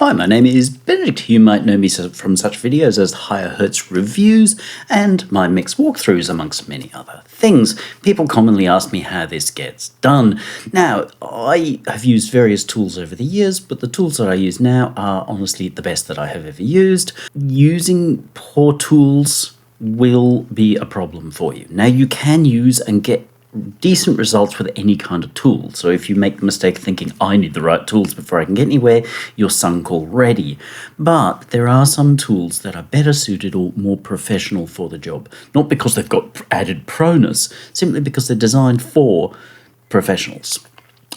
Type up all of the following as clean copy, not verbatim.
Hi, my name is Benedict. You might know me from such videos as Higher Hertz reviews and my mix walkthroughs, amongst many other things. People commonly ask me how this gets done. Now, I have used various tools over the years, but the tools that I use now are honestly the best that I have ever used. Using poor tools will be a problem for you. Now, you can use and get decent results with any kind of tool. So if you make the mistake of thinking, I need the right tools before I can get anywhere, you're sunk already. But there are some tools that are better suited or more professional for the job. Not because they've got added proness, simply because they're designed for professionals.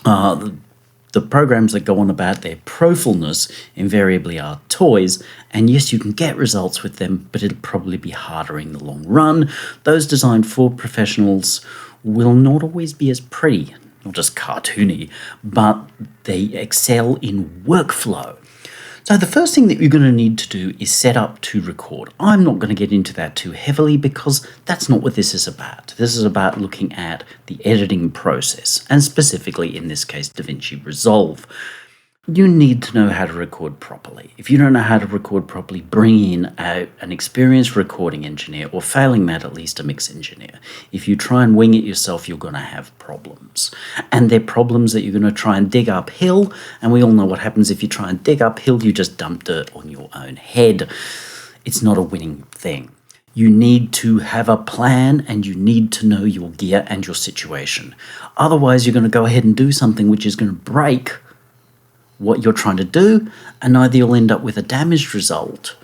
The programs that go on about their profilness invariably are toys, and yes, you can get results with them, but it'll probably be harder in the long run. Those designed for professionals will not always be as pretty, not just cartoony, but they excel in workflow. So the first thing that you're going to need to do is set up to record. I'm not going to get into that too heavily because that's not what this is about. This is about looking at the editing process, and specifically in this case, DaVinci Resolve. You need to know how to record properly. If you don't know how to record properly, bring in an experienced recording engineer, or failing that, at least a mix engineer. If you try and wing it yourself, you're going to have problems. And they're problems that you're going to try and dig uphill, and we all know what happens if you try and dig uphill, you just dump dirt on your own head. It's not a winning thing. You need to have a plan, and you need to know your gear and your situation. Otherwise, you're going to go ahead and do something which is going to break what you're trying to do, and either you'll end up with a damaged result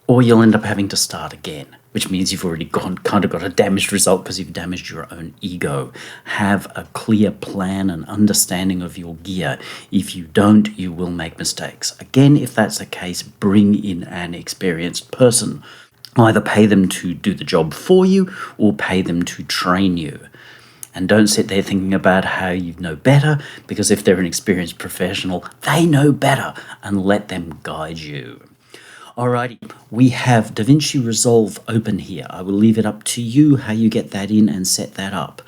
or you'll end up having to start again, which means you've already kind of got a damaged result because you've damaged your own ego. Have a clear plan and understanding of your gear. If you don't, you will make mistakes. Again, if that's the case, bring in an experienced person. Either pay them to do the job for you or pay them to train you. And don't sit there thinking about how you know better, because if they're an experienced professional, they know better, and let them guide you. Alrighty, we have DaVinci Resolve open here. I will leave it up to you how you get that in and set that up.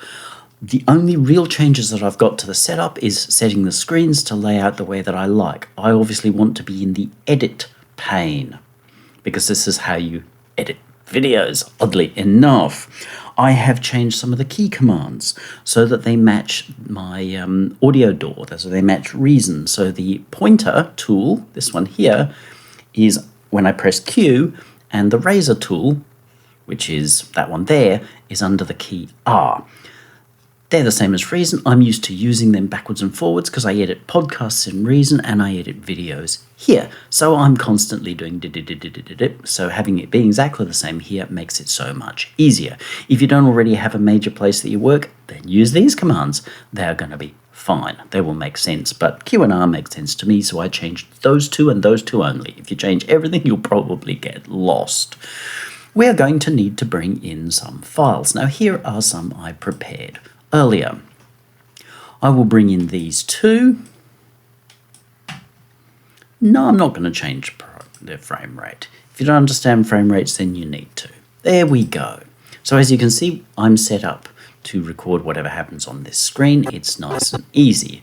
The only real changes that I've got to the setup is setting the screens to lay out the way that I like. I obviously want to be in the edit pane, because this is how you edit videos, oddly enough. I have changed some of the key commands so that they match my audio door, so they match Reason. So the pointer tool, this one here, is when I press Q, and the razor tool, which is that one there, is under the key R. They're the same as Reason. I'm used to using them backwards and forwards because I edit podcasts in Reason and I edit videos here. So I'm constantly doing dip. So having it being exactly the same here makes it so much easier. If you don't already have a major place that you work, then use these commands. They're going to be fine. They will make sense. But Q and R make sense to me, so I changed those two and those two only. If you change everything, you'll probably get lost. We're going to need to bring in some files. Now here are some I prepared earlier. I will bring in these two. No, I'm not going to change the frame rate. If you don't understand frame rates, then you need to. There we go. So as you can see, I'm set up to record whatever happens on this screen. It's nice and easy.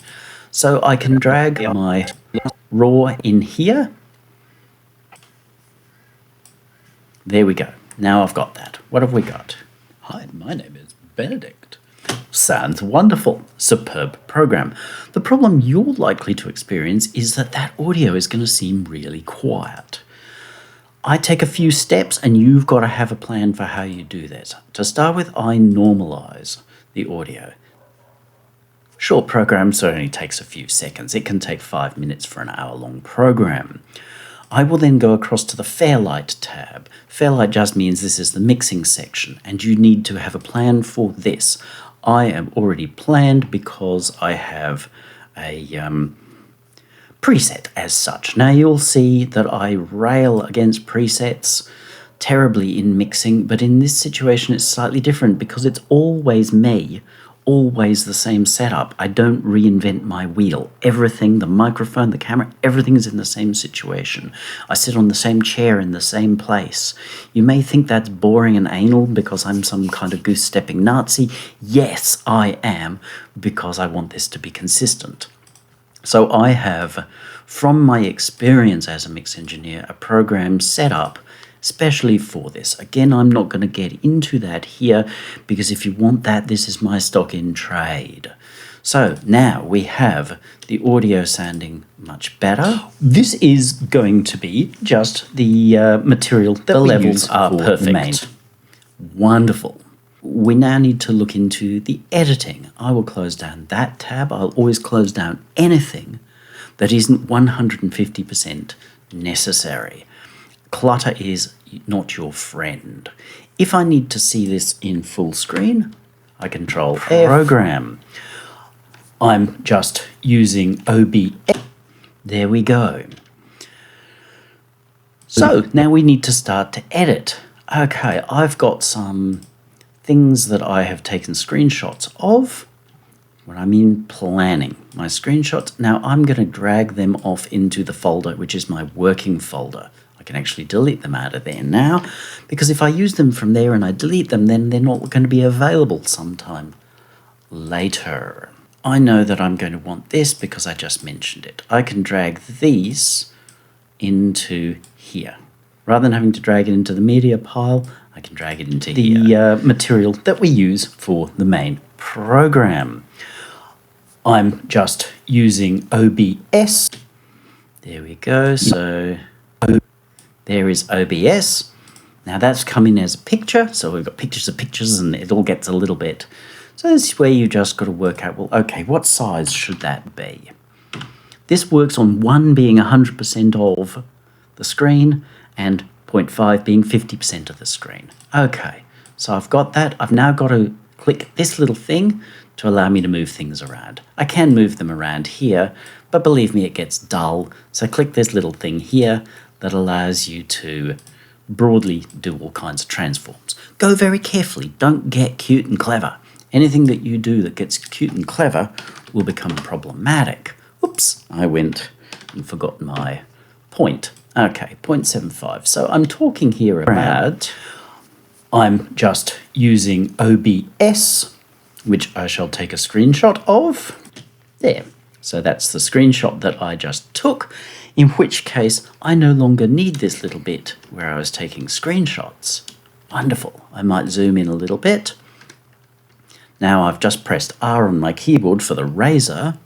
So I can drag my RAW in here. There we go. Now I've got that. What have we got? Hi, my name is Benedict. Sounds wonderful. Superb program. The problem you're likely to experience is that audio is going to seem really quiet. I take a few steps and you've got to have a plan for how you do this. To start with, I normalize the audio. Short program, so it only takes a few seconds. It can take 5 minutes for an hour-long program. I will then go across to the Fairlight tab. Fairlight just means this is the mixing section, and you need to have a plan for this. I am already planned because I have a preset as such. Now you'll see that I rail against presets terribly in mixing, but in this situation it's slightly different because it's always me, always the same setup. I don't reinvent my wheel. Everything, the microphone, the camera, everything is in the same situation. I sit on the same chair in the same place. You may think that's boring and anal because I'm some kind of goose-stepping Nazi. Yes, I am, because I want this to be consistent. So I have from my experience as a mix engineer, a program set up especially for this. Again, I'm not going to get into that here because if you want that, this is my stock in trade. So now we have the audio sounding much better. This is going to be just the material that the levels are perfect. Wonderful. We now need to look into the editing. I will close down that tab. I'll always close down anything that isn't 150% necessary. Clutter is not your friend. If I need to see this in full screen, I control Program. I'm just using OBS. There we go. So now we need to start to edit. Okay, I've got some things that I have taken screenshots of when I'm in planning my screenshots. Now I'm going to drag them off into the folder, which is my working folder. I can actually delete them out of there now, because if I use them from there and I delete them, then they're not going to be available sometime later. I know that I'm going to want this because I just mentioned it. I can drag these into here. Rather than having to drag it into the media pile, I can drag it into the material that we use for the main program. I'm just using OBS. There we go. So there is OBS. Now that's coming as a picture. So we've got pictures of pictures and it all gets a little bit. So this is where you just got to work out, well, okay, what size should that be? This works on 1 being 100% of the screen and 0.5 being 50% of the screen. Okay, so I've got that. I've now got to click this little thing to allow me to move things around. I can move them around here, but believe me, it gets dull. So click this little thing here that allows you to broadly do all kinds of transforms. Go very carefully. Don't get cute and clever. Anything that you do that gets cute and clever will become problematic. Oops, I went and forgot my point. Okay, 0.75. So I'm talking here about, I'm just using OBS, which I shall take a screenshot of. There. So that's the screenshot that I just took, in which case I no longer need this little bit where I was taking screenshots. Wonderful. I might zoom in a little bit. Now I've just pressed R on my keyboard for the razor,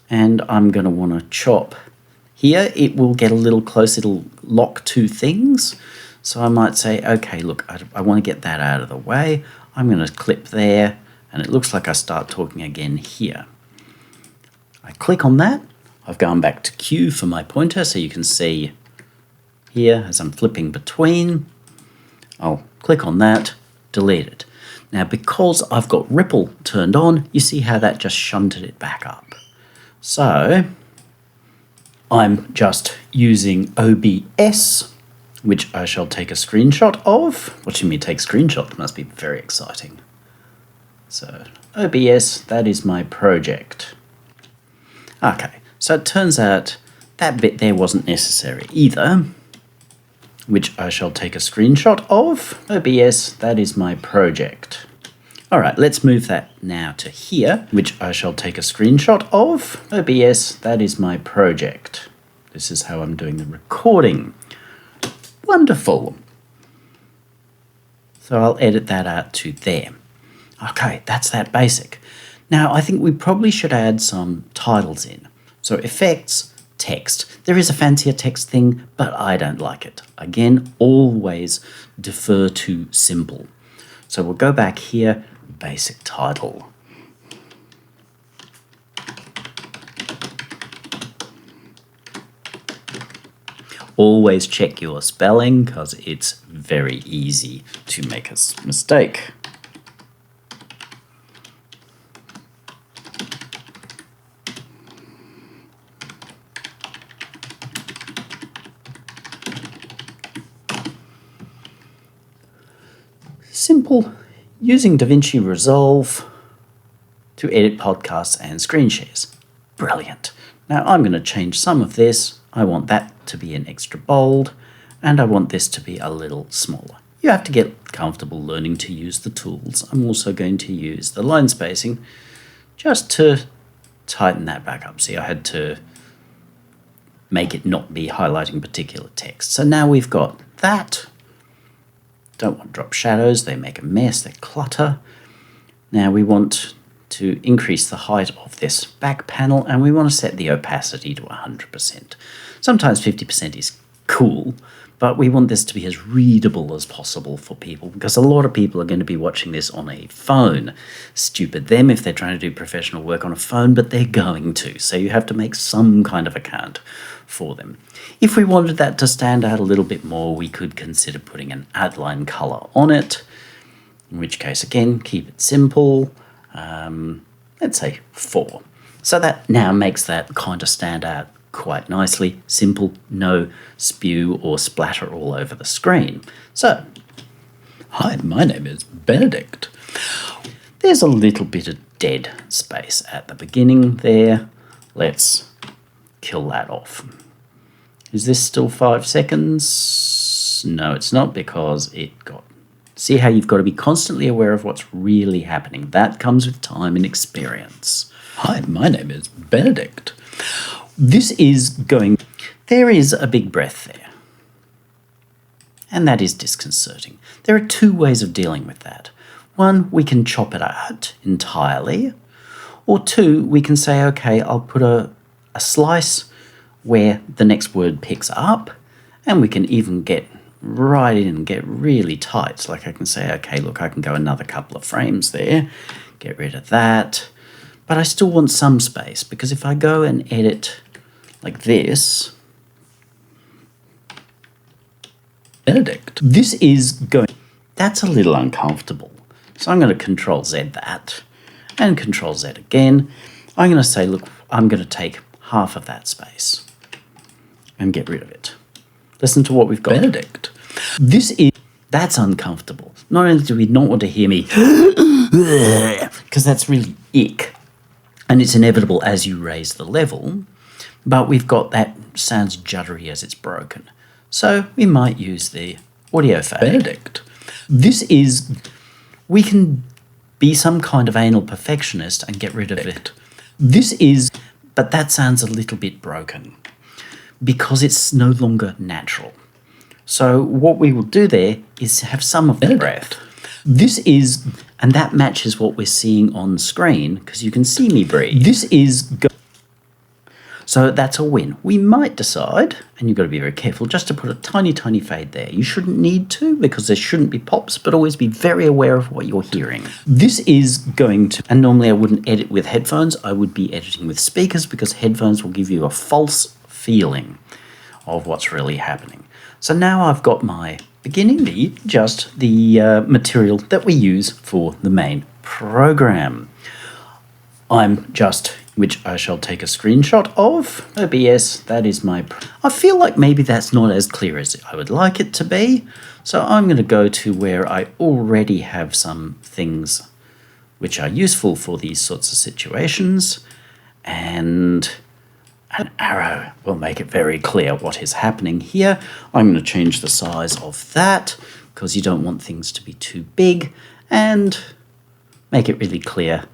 and I'm going to want to chop here. It will get a little close, it'll lock two things. So I might say, okay, look, I want to get that out of the way. I'm going to clip there, and it looks like I start talking again here. I click on that. I've gone back to Q for my pointer, so you can see here as I'm flipping between. I'll click on that, delete it. Now, because I've got ripple turned on, you see how that just shunted it back up. So I'm just using OBS, which I shall take a screenshot of. Watching me take screenshots must be very exciting. So OBS, that is my project. Okay, so it turns out that bit there wasn't necessary either, which I shall take a screenshot of. OBS, that is my project. All right, let's move that now to here, which I shall take a screenshot of. OBS, that is my project. This is how I'm doing the recording. Wonderful. So I'll edit that out to there. Okay, that's that basic. Now, I think we probably should add some titles in. So effects, text. There is a fancier text thing, but I don't like it. Again, always defer to simple. So we'll go back here, basic title. Always check your spelling because it's very easy to make a mistake. Simple, using DaVinci Resolve to edit podcasts and screen shares. Brilliant. Now I'm going to change some of this. I want that to be an extra bold, and I want this to be a little smaller. You have to get comfortable learning to use the tools. I'm also going to use the line spacing just to tighten that back up. See, I had to make it not be highlighting particular text. So now we've got that. Don't want drop shadows, they make a mess, they clutter. Now we want to increase the height of this back panel, and we want to set the opacity to 100%. Sometimes 50% is cool, but we want this to be as readable as possible for people, because a lot of people are going to be watching this on a phone. Stupid them if they're trying to do professional work on a phone, but they're going to, so you have to make some kind of account for them. If we wanted that to stand out a little bit more, we could consider putting an outline color on it, in which case, again, keep it simple. Let's say 4. So that now makes that kind of stand out quite nicely. Simple, no spew or splatter all over the screen. So, hi, my name is Benedict. There's a little bit of dead space at the beginning there. Let's kill that off. Is this still 5 seconds? No, it's not, because it got... See how you've got to be constantly aware of what's really happening. That comes with time and experience. Hi, my name is Benedict. This is going... There is a big breath there. And that is disconcerting. There are 2 ways of dealing with that. 1, we can chop it out entirely. Or 2, we can say, okay, I'll put a slice where the next word picks up, and we can even get right in and get really tight. So like I can say, okay, look, I can go another couple of frames there, get rid of that, but I still want some space, because if I go and edit like this, Benedict, this is going, that's a little uncomfortable. So I'm going to Control Z that, and Control Z again. I'm going to say, look, I'm going to take half of that space and get rid of it. Listen to what we've got. Benedict. That's uncomfortable. Not only do we not want to hear me, because that's really ick, and it's inevitable as you raise the level, but we've got that sounds juddery as it's broken. So we might use the audio fade. Benedict. We can be some kind of anal perfectionist and get rid of it. But that sounds a little bit broken, because it's no longer natural. So what we will do there is have some of the breath. And that matches what we're seeing on screen, because you can see me breathe. So that's a win. We might decide, and you've got to be very careful, just to put a tiny, tiny fade there. You shouldn't need to, because there shouldn't be pops, but always be very aware of what you're hearing. This is going to, and normally I wouldn't edit with headphones, I would be editing with speakers, because headphones will give you a false feeling of what's really happening. So now I've got my beginning beat, just the material that we use for the main program. Which I shall take a screenshot of. OBS, that is my... I feel like maybe that's not as clear as I would like it to be. So I'm going to go to where I already have some things which are useful for these sorts of situations. And an arrow will make it very clear what is happening here. I'm going to change the size of that, because you don't want things to be too big, and make it really clear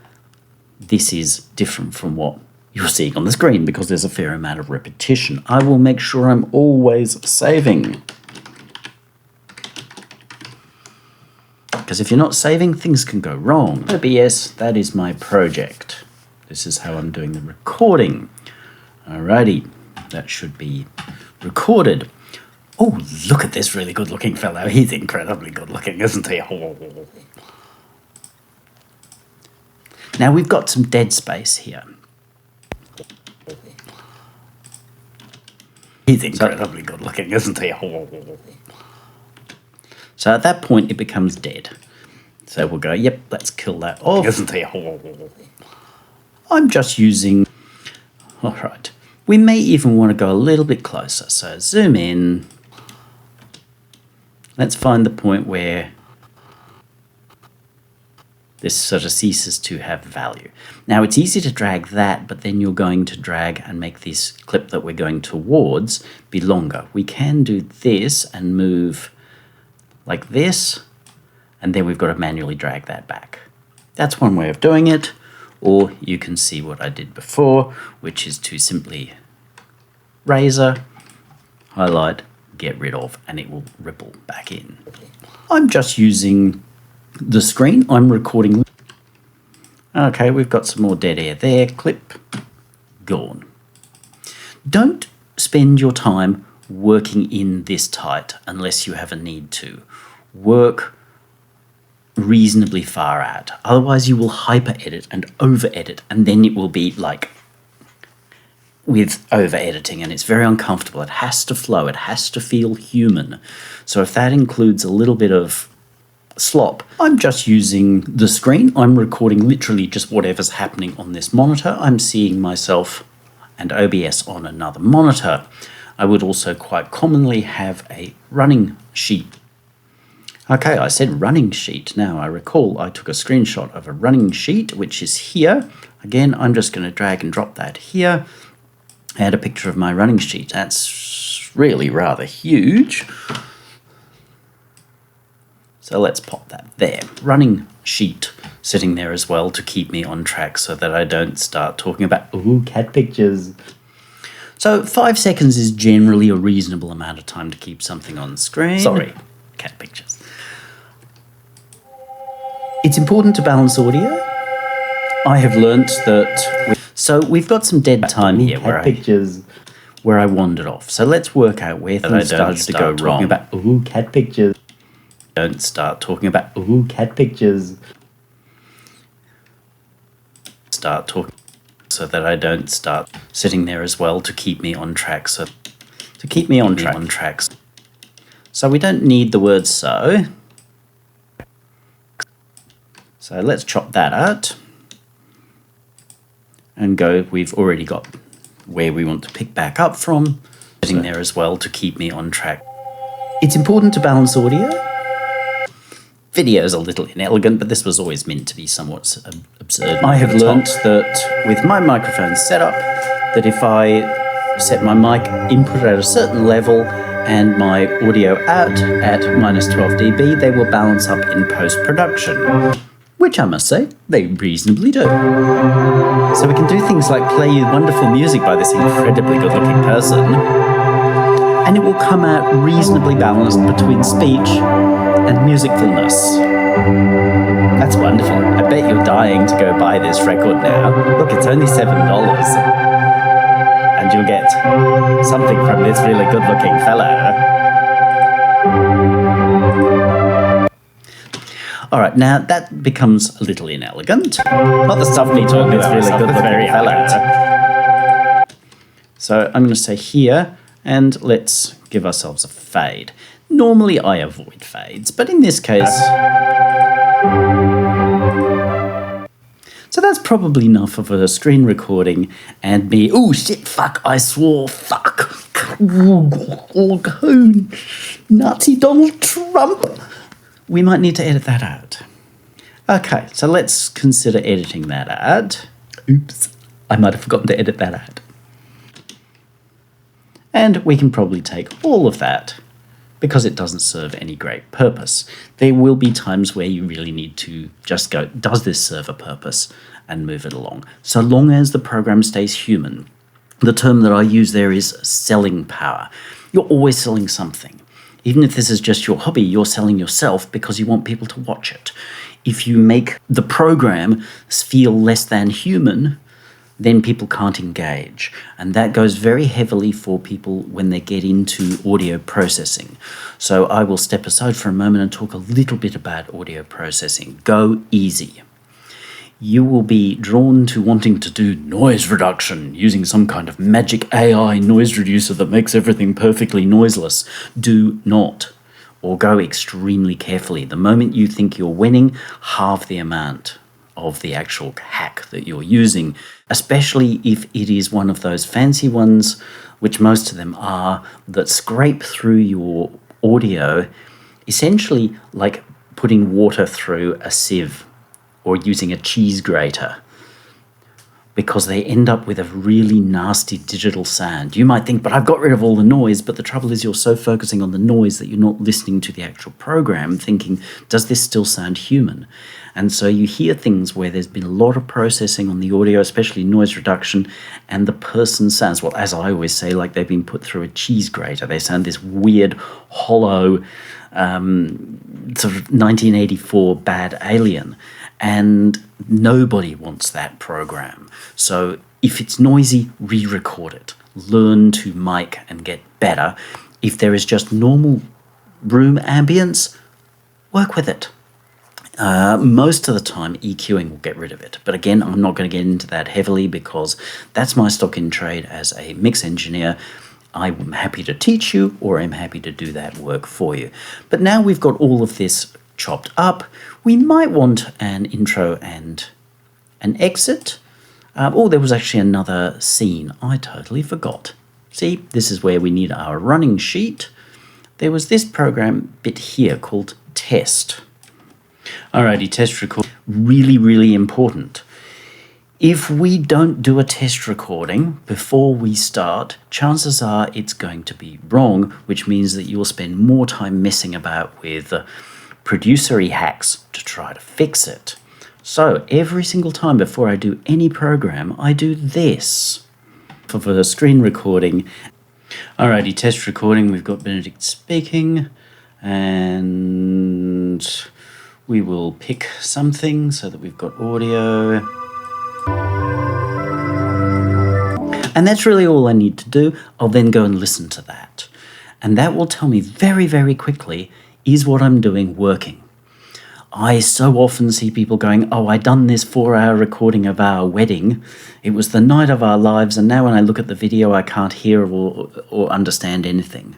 this is different from what you're seeing on the screen, because there's a fair amount of repetition. I will make sure I'm always saving, because if you're not saving, things can go wrong. OBS, that is my project. This is how I'm doing the recording. Alrighty, that should be recorded. Oh, look at this really good looking fellow. He's incredibly good looking, isn't he? Now we've got some dead space here. He's incredibly good looking, isn't he? So at that point it becomes dead. So we'll go, yep, let's kill that off. Isn't he? I'm just using... Alright. We may even want to go a little bit closer. So zoom in. Let's find the point where this sort of ceases to have value. Now it's easy to drag that, but then you're going to drag and make this clip that we're going towards be longer. We can do this and move like this, and then we've got to manually drag that back. That's one way of doing it, or you can see what I did before, which is to simply razor, highlight, get rid of, and it will ripple back in. I'm just using the screen. I'm recording. Okay, we've got some more dead air there. Clip, gone. Don't spend your time working in this tight unless you have a need to. Work reasonably far out. Otherwise you will hyper edit and over edit, and then it will be like with over editing, and it's very uncomfortable. It has to flow, it has to feel human. So if that includes a little bit of slop, I'm just using the screen. I'm recording literally just whatever's happening on this monitor. I'm seeing myself and OBS on another monitor. I would also quite commonly have a running sheet. Okay, I said running sheet. Now I recall I took a screenshot of a running sheet, which is here. Again, I'm just going to drag and drop that here. Add a picture of my running sheet. That's really rather huge. So let's pop that there. Running sheet sitting there as well to keep me on track so that I don't start talking about, ooh, cat pictures. So 5 seconds is generally a reasonable amount of time to keep something on screen. Sorry, cat pictures. It's important to balance audio. I have learnt that. So we've got some dead time here where I wandered off. So let's work out where things started to go wrong. About, ooh, cat pictures. Don't start talking about, ooh, cat pictures. Start talking so that I don't start sitting there as well to keep me on track. So to keep me on track. So we don't need the word so. So let's chop that out and go. We've already got where we want to pick back up from, sitting there as well to keep me on track. It's important to balance audio. Video is a little inelegant, but this was always meant to be somewhat absurd. I have learnt that with my microphone setup, that if I set my mic input at a certain level and my audio out at -12 dB, they will balance up in post-production. Which I must say, they reasonably do. So we can do things like play you wonderful music by this incredibly good-looking person, and it will come out reasonably balanced between speech and musicalness. That's wonderful. I bet you're dying to go buy this record now. Look, it's only $7. And you'll get something from this really good-looking fellow. All right, now that becomes a little inelegant. Not the stuff me talking about, really good-looking fellow. So I'm going to say here, and let's give ourselves a fade. Normally I avoid fades, but in this case... So that's probably enough of a screen recording and me, oh shit, fuck, I swore, fuck, Nazi Donald Trump. We might need to edit that out. Okay, so let's consider editing that out. Oops, I might have forgotten to edit that out. And we can probably take all of that because it doesn't serve any great purpose. There will be times where you really need to just go, does this serve a purpose, and move it along. So long as the program stays human. The term that I use there is selling power. You're always selling something. Even if this is just your hobby, you're selling yourself because you want people to watch it. If you make the program feel less than human, then people can't engage. And that goes very heavily for people when they get into audio processing. So I will step aside for a moment and talk a little bit about audio processing. Go easy. You will be drawn to wanting to do noise reduction using some kind of magic AI noise reducer that makes everything perfectly noiseless. Do not. Or go extremely carefully. The moment you think you're winning, halve the amount of the actual hack that you're using, especially if it is one of those fancy ones, which most of them are, that scrape through your audio, essentially like putting water through a sieve or using a cheese grater, because they end up with a really nasty digital sound. You might think, but I've got rid of all the noise, but the trouble is you're so focusing on the noise that you're not listening to the actual program, thinking, does this still sound human? And so you hear things where there's been a lot of processing on the audio, especially noise reduction, and the person sounds, well, as I always say, like they've been put through a cheese grater. They sound this weird, hollow, sort of 1984 bad alien. And nobody wants that program. So if it's noisy, re-record it. Learn to mic and get better. If there is just normal room ambience, work with it. Most of the time, EQing will get rid of it. But again, I'm not going to get into that heavily because that's my stock in trade as a mix engineer. I'm happy to teach you, or I'm happy to do that work for you. But now we've got all of this chopped up, we might want an intro and an exit. Oh, there was actually another scene. I totally forgot. See, this is where we need our running sheet. There was this program bit here called test. Alrighty, test record. Really, really important. If we don't do a test recording before we start, chances are it's going to be wrong, which means that you'll spend more time messing about with producery hacks to try to fix it. So every single time before I do any program, I do this for the screen recording. Alrighty, test recording. We've got Benedict speaking, and we will pick something so that we've got audio. And that's really all I need to do. I'll then go and listen to that. And that will tell me very, very quickly, is what I'm doing working? I so often see people going, oh, I done this 4-hour recording of our wedding. It was the night of our lives, and now when I look at the video, I can't hear or understand anything.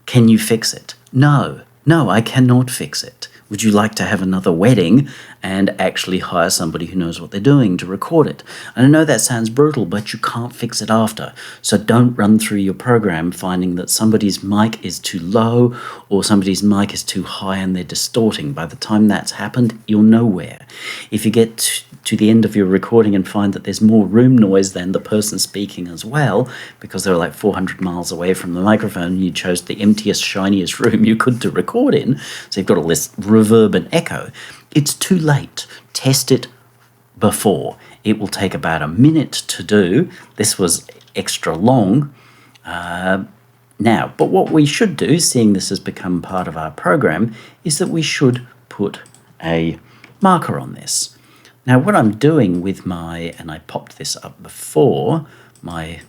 Can you fix it? No, I cannot fix it. Would you like to have another wedding and actually hire somebody who knows what they're doing to record it? And I know that sounds brutal, but you can't fix it after. So don't run through your program finding that somebody's mic is too low or somebody's mic is too high and they're distorting. By the time that's happened, you're nowhere. If you get to the end of your recording and find that there's more room noise than the person speaking as well, because they're like 400 miles away from the microphone and you chose the emptiest, shiniest room you could to record in, so you've got all this reverb and echo, it's too late. Test it before. It will take about a minute to do. This was extra long. Now, but what we should do, seeing this has become part of our program, is that we should put a marker on this. Now, what I'm doing with my, and I popped this up before, my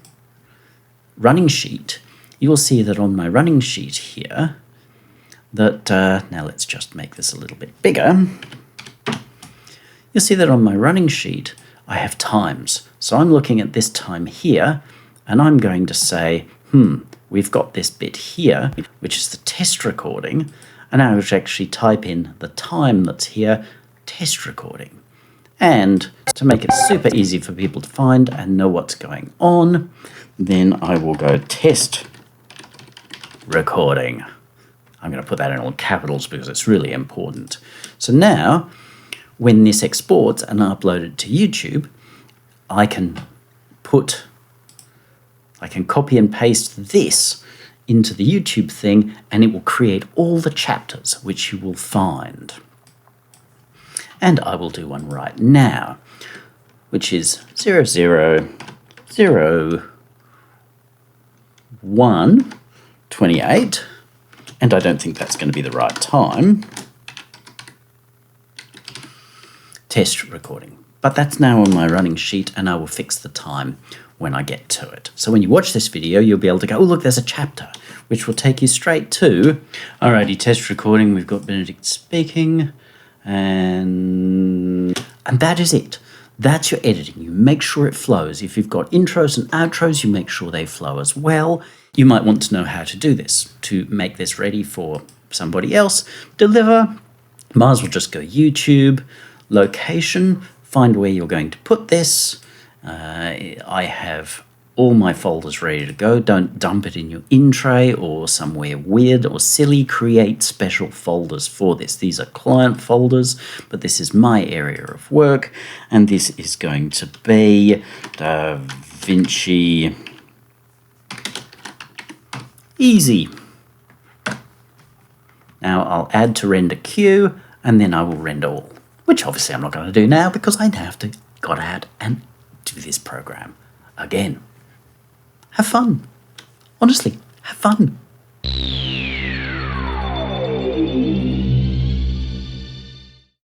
running sheet, you'll see that on my running sheet here, that, now let's just make this a little bit bigger. You'll see that on my running sheet, I have times. So I'm looking at this time here, and I'm going to say, we've got this bit here, which is the test recording, and I would actually type in the time that's here, test recording. And to make it super easy for people to find and know what's going on, then I will go test recording. I'm going to put that in all capitals because it's really important. So now, when this exports and I upload it to YouTube, I can copy and paste this into the YouTube thing, and it will create all the chapters which you will find. And I will do one right now, which is 000128, and I don't think that's going to be the right time. Test recording. But that's now on my running sheet, and I will fix the time when I get to it. So when you watch this video, you'll be able to go, oh, look, there's a chapter, which will take you straight to... Alrighty, test recording. We've got Benedict speaking. And that is it. That's your editing. You make sure it flows. If you've got intros and outros, you make sure they flow as well. You might want to know how to do this, to make this ready for somebody else. Deliver. Might as well just go YouTube, location, find where you're going to put this. I have all my folders ready to go. Don't dump it in your in tray or somewhere weird or silly. Create special folders for this. These are client folders, but this is my area of work, and this is going to be DaVinci Easy. Now I'll add to render queue, and then I will render all. which obviously I'm not going to do now because I have to got out and do this program again. Have fun. Honestly, have fun.